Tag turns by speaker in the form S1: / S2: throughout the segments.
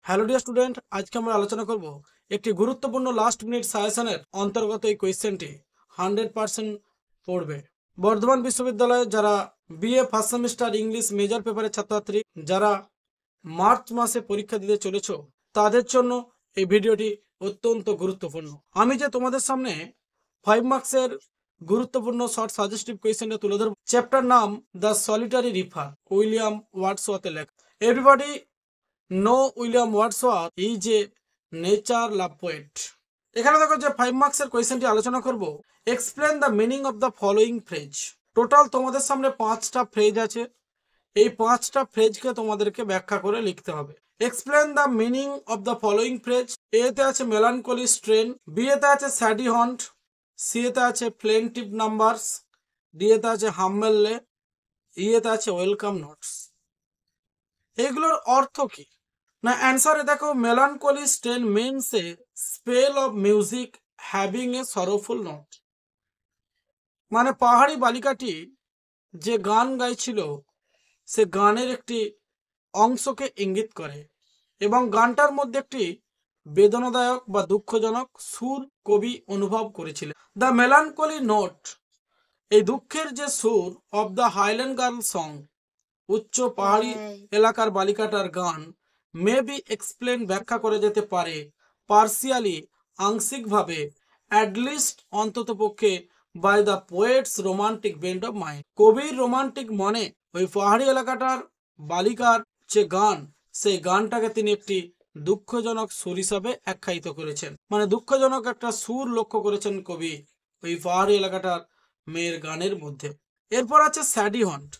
S1: Hello dear student, আজকে আমরা আলোচনা করব একটি গুরুত্বপূর্ণ লাস্ট মিনিট সাজেশনের অন্তর্গত এই কোয়েশ্চেনটি 100% পড়বে। বর্ধমান বিশ্ববিদ্যালয়ে যারা BA first semester English major পেপারের ছাত্রছাত্রী যারা মার্চ মাসে পরীক্ষা দিতে চলেছ, তাদের জন্য এই ভিডিওটি অত্যন্ত গুরুত্বপূর্ণ। আমি যে তোমাদের সামনে 5 মার্কসের গুরুত্বপূর্ণ শর্ট সাজেস্টিভ কোয়েশ্চেনটা তুলে ধরব, চ্যাপ্টার নাম দ্য সলিটারি রিভার, উইলিয়াম ওয়ার্ডসওয়ার্থের লেখা। Everybody know William Wordsworth is a nature love poet. এখানে দেখো যে 5 মার্কসের কোয়েশ্চেনটি আলোচনা করব, explain the meaning of the following phrase. Total তোমাদের সামনে 5টা ফ্রেজ আছে, এই 5টা ফ্রেজকে তোমাদেরকে ব্যাখ্যা করে লিখতে হবে। Explain the meaning of the following phrase. এতে আছে মেলানকলি স্ট্রেন, বি এতে আছে স্যাডি হন্ট, সি এতে আছে প্লেন্টিভ নাম্বারস, ডি এতে আছে হাম্বেললে, ই এতে আছে ওয়েলকাম নোটস। এগুলোর অর্থ কি না, অ্যান্সারে দেখো, melancholy strain means a spell of music having a sorrowful note. মানে পাহাড়ি বালিকাটি যে গান গাইছিল, সে গানের একটি অংশকে ইঙ্গিত করে এবং গানটার মধ্যে একটি বেদনাদায়ক বা দুঃখজনক সুর কবি অনুভব করেছিলেন। দ্য মেলানকলি নোট, এই দুঃখের যে সুর of the highland girl song, উচ্চ পাহাড়ি এলাকার বালিকাটার গান, মে বি এক্সপ্লেন, ব্যাখ্যা করে যেতে পারে, পার্সিয়ালি, আংশিকভাবে, অ্যাটলিস্ট, অন্তত পক্ষে, by the poet's romantic bent of mind, কবির রোমান্টিক মনে ওই পাহাড়ি এলাকাটার বালিকার যে গান, সেই গানটাকে তিনি একটি দুঃখজনক সুর হিসাবে আখ্যায়িত করেছেন। মানে দুঃখজনক একটা সুর লক্ষ্য করেছেন কবি ওই পাহাড়ি এলাকাটার মেয়ের গানের মধ্যে। এরপর আছে স্যাডি হন্ট।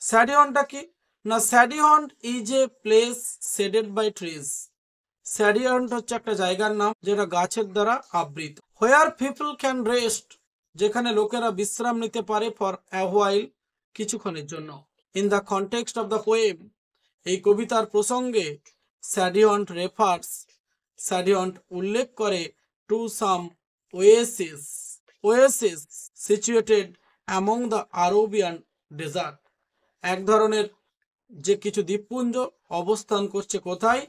S1: স্যাডি হন্টটা কি না, shady haunt is a place shaded by trees. Shady haunt হচ্ছে একটা জায়গার নাম যেটা গাছের দ্বারা আবৃত। হোয়ার পিপল ক্যান রেস্ট, যেখানে লোকেরা বিশ্রাম নিতে পারে, ফর অ্যা হোয়াইল, কিছুক্ষণের জন্য। In the context of the poem, এই কবিতার প্রসঙ্গে স্যাডি হন্ট রেফার্স, স্যাডি হন্ট উল্লেখ করে, to some oasis, oasis situated among the Arabian desert, এক ধরনের যে কিছু দ্বীপপুঞ্জ অবস্থান করছে কোথায়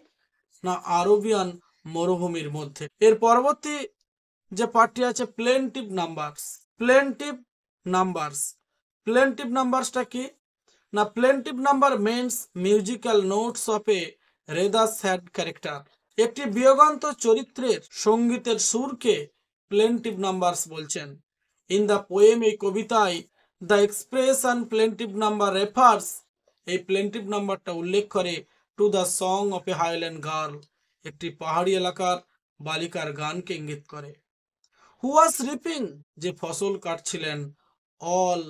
S1: না, আরবিয়ান মরুভূমির মধ্যে। এর পরবর্তী যে পার্টটি আছে প্লেন্টিভ নাম্বারস। প্লেন্টিভ নাম্বারস, প্লেন্টিভ নাম্বারসটা কি না, plaintive number means musical notes of a rather sad character. একটি বিয়োগান্ত চরিত্রের সঙ্গীতের সুরকে প্লেন্টিভ নাম্বারস বলছেন। ইন দ্য পোয়েম, এই কবিতায়, the expression plaintive number refers, এই প্লেন্টিভ নাম্বারটা উল্লেখ করে, to the song of a highland girl, একটি পাহাড়ি এলাকার বালিকার গানকে ইঙ্গিত করে। হু ওয়াজ রিপিং, যে ফসল কাটছিলেন, অল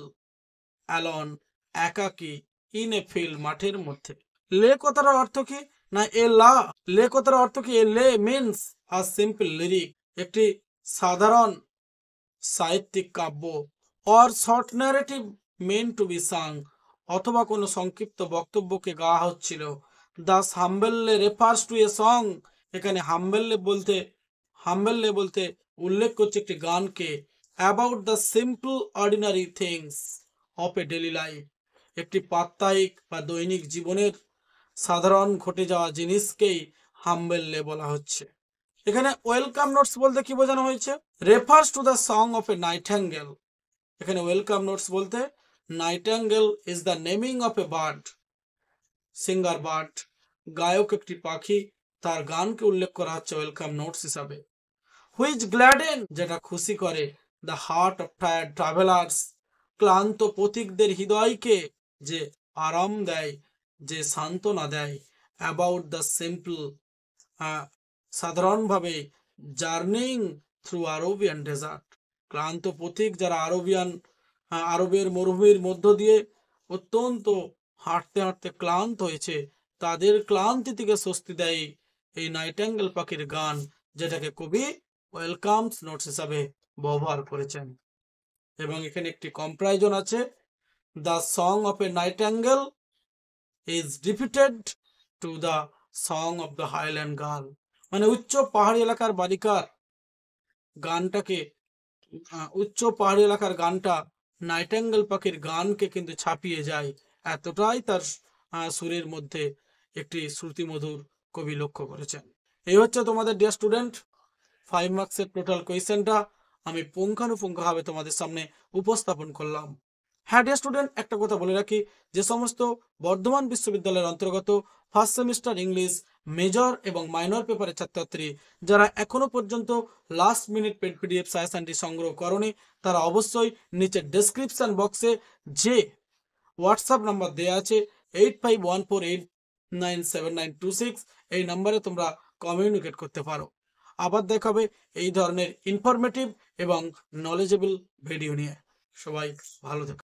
S1: অ্যালন, একাকী, ইন এ ফিল্ড, মাঠের মধ্যে। লে কথাটার অর্থ কি না, এ লা, লে কথাটার অর্থ কি, এ লে মিন্স আ সিম্পল লিরিক, একটি সাধারণ সাহিত্যিক কাব্য, or short narrative meant to be sung, অথবা কোনো সংক্ষিপ্ত বক্তব্যকে গাওয়া হচ্ছিল। Thus humble lay refers to a song, এখানে হাম্বেললে বলতে উল্লেখ করছে একটি গানকে, about the simple ordinary things of a daily life, একটি প্রাত্যহিক বা দৈনিক জীবনের সাধারণ ঘটে যাওয়া জিনিসকেই হাম্বেললে বলা হচ্ছে। এখানে ওয়েলকাম নোটস বলতে কি বোঝানো হয়েছে, refers to the song of A Nightingale. এখানে ওয়েলকাম নোটস বলতে Nightingale is the naming of a bird, singer bird, গায়ক একটি পাখি, তার গানকে উল্লেখ করা হচ্ছে ওয়েলকাম নোটস হিসাবে। হুইচ গ্ল্যাডেন, যেটা খুশি করে, the heart of tired travellers, ক্লান্ত পথিকদের হৃদয়কে যে আরাম দেয়, যে সান্ত্বনা দেয়। অ্যাবাউট দ্য সিম্পল, সাধারণভাবে, জার্নিং থ্রু আরবিয়ান ডেজার্ট, ক্লান্ত পথিক যারা আরবের মরুভূমির মধ্য দিয়ে অত্যন্ত হাঁটতে হাঁটতে ক্লান্ত হয়েছে, তাদের ক্লান্তি থেকে স্বস্তি দেয় এই নাইটেঙ্গেল পাখির গান, যেটাকে কবি ওয়েলকামস নোটস হিসাবে ব্যবহার করেছেন। এবং এখানে একটি কম্পারিজন আছে, the song of A Nightingale is repeated two the song of the highland girl, মানে উচ্চ পাহাড়ি এলাকার বালিকার গানটাকে, উচ্চ পাহাড়ি এলাকার গানটা নাইটেঙ্গেল পাখির গানকে কিন্তু ছাপিয়ে যায়, এতটাই তার সুরের মধ্যে একটি শ্রুতিমধুর কবি লক্ষ্য করেছেন। এই হচ্ছে তোমাদের ডিয়ার স্টুডেন্ট 5 মার্কসের টোটাল কোয়েশ্চেনটা আমি পুঙ্খানুপুঙ্খভাবে তোমাদের সামনে উপস্থাপন করলাম। হ্যাঁ ডিয়ার স্টুডেন্ট, একটা কথা বলে রাখি, যে সমস্ত বর্ধমান বিশ্ববিদ্যালয়ের অন্তর্গত ফার্স্ট সেমিস্টার ইংলিশ মেজর এবং মাইনর পেপারের ছাত্রছাত্রী যারা এখনো পর্যন্ত লাস্ট মিনিট পেড পিডিএফ সাজেশনটি সংগ্রহ করনি, তারা অবশ্যই নিচে ডেসক্রিপশন বক্সে যে হোয়াটসঅ্যাপ নাম্বার দেওয়া আছে 8514897926, এই নাম্বারে তোমরা কমিউনিকেট করতে পারো। আবার দেখাবে এই ধরনের ইনফরমেটিভ এবং নলেজেবল ভিডিও নিয়ে। সবাই ভালো থেকো।